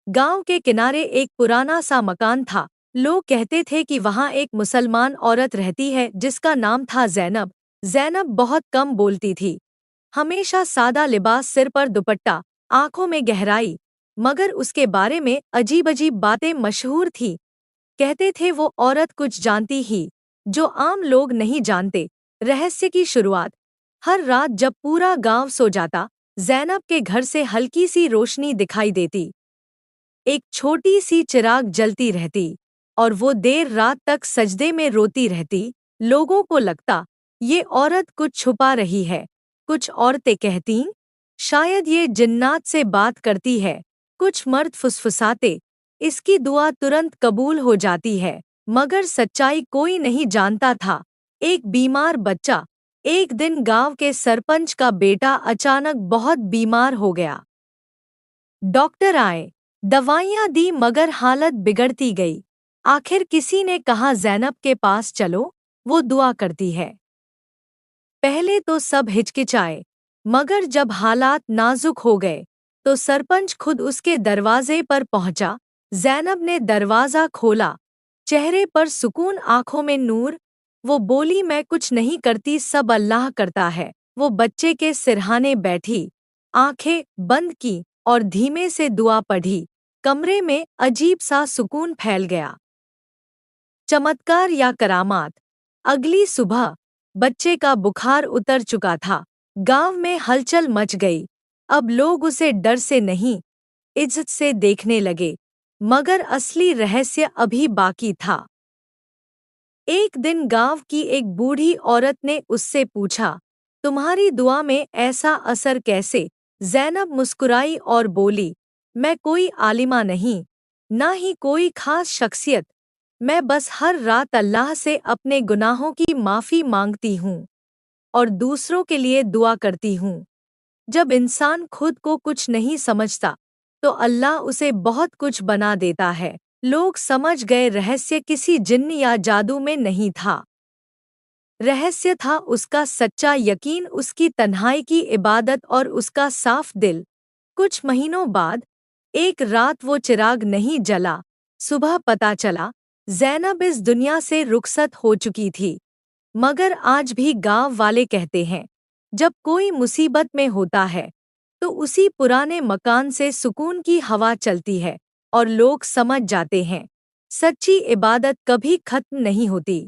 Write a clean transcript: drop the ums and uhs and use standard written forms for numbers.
गांव के किनारे एक पुराना सा मकान था। लोग कहते थे कि वहां एक मुसलमान औरत रहती है जिसका नाम था ज़ैनब। ज़ैनब बहुत कम बोलती थी, हमेशा सादा लिबास, सिर पर दुपट्टा, आंखों में गहराई। मगर उसके बारे में अजीब अजीब बातें मशहूर थी। कहते थे वो औरत कुछ जानती ही जो आम लोग नहीं जानते। रहस्य की शुरुआत। हर रात जब पूरा गांव सो जाता, ज़ैनब के घर से हल्की सी रोशनी दिखाई देती। एक छोटी सी चिराग जलती रहती और वो देर रात तक सजदे में रोती रहती। लोगों को लगता ये औरत कुछ छुपा रही है। कुछ औरतें कहतीं शायद ये जिन्नात से बात करती है। कुछ मर्द फुसफुसाते इसकी दुआ तुरंत कबूल हो जाती है। मगर सच्चाई कोई नहीं जानता था। एक बीमार बच्चा। एक दिन गांव के सरपंच का बेटा अचानक बहुत बीमार हो गया। डॉक्टर आए, दवाइयां दी, मगर हालत बिगड़ती गई। आखिर किसी ने कहा ज़ैनब के पास चलो, वो दुआ करती है। पहले तो सब हिचकिचाए, मगर जब हालात नाजुक हो गए तो सरपंच खुद उसके दरवाजे पर पहुंचा। ज़ैनब ने दरवाज़ा खोला, चेहरे पर सुकून, आंखों में नूर। वो बोली, मैं कुछ नहीं करती, सब अल्लाह करता है। वो बच्चे के सिरहाने बैठी, आंखें बंद की और धीमे से दुआ पढ़ी। कमरे में अजीब सा सुकून फैल गया। चमत्कार या करामात। अगली सुबह बच्चे का बुखार उतर चुका था। गांव में हलचल मच गई। अब लोग उसे डर से नहीं, इज्जत से देखने लगे। मगर असली रहस्य अभी बाकी था। एक दिन गांव की एक बूढ़ी औरत ने उससे पूछा, तुम्हारी दुआ में ऐसा असर कैसे? ज़ैनब मुस्कुराई और बोली, मैं कोई आलिमा नहीं, ना ही कोई खास शख्सियत। मैं बस हर रात अल्लाह से अपने गुनाहों की माफ़ी मांगती हूँ और दूसरों के लिए दुआ करती हूँ। जब इंसान खुद को कुछ नहीं समझता तो अल्लाह उसे बहुत कुछ बना देता है। लोग समझ गए रहस्य किसी जिन्न या जादू में नहीं था। रहस्य था उसका सच्चा यकीन, उसकी तन्हाई की इबादत और उसका साफ दिल। कुछ महीनों बाद एक रात वो चिराग नहीं जला। सुबह पता चला ज़ैनब इस दुनिया से रुखसत हो चुकी थी। मगर आज भी गांव वाले कहते हैं, जब कोई मुसीबत में होता है तो उसी पुराने मकान से सुकून की हवा चलती है और लोग समझ जाते हैं सच्ची इबादत कभी खत्म नहीं होती।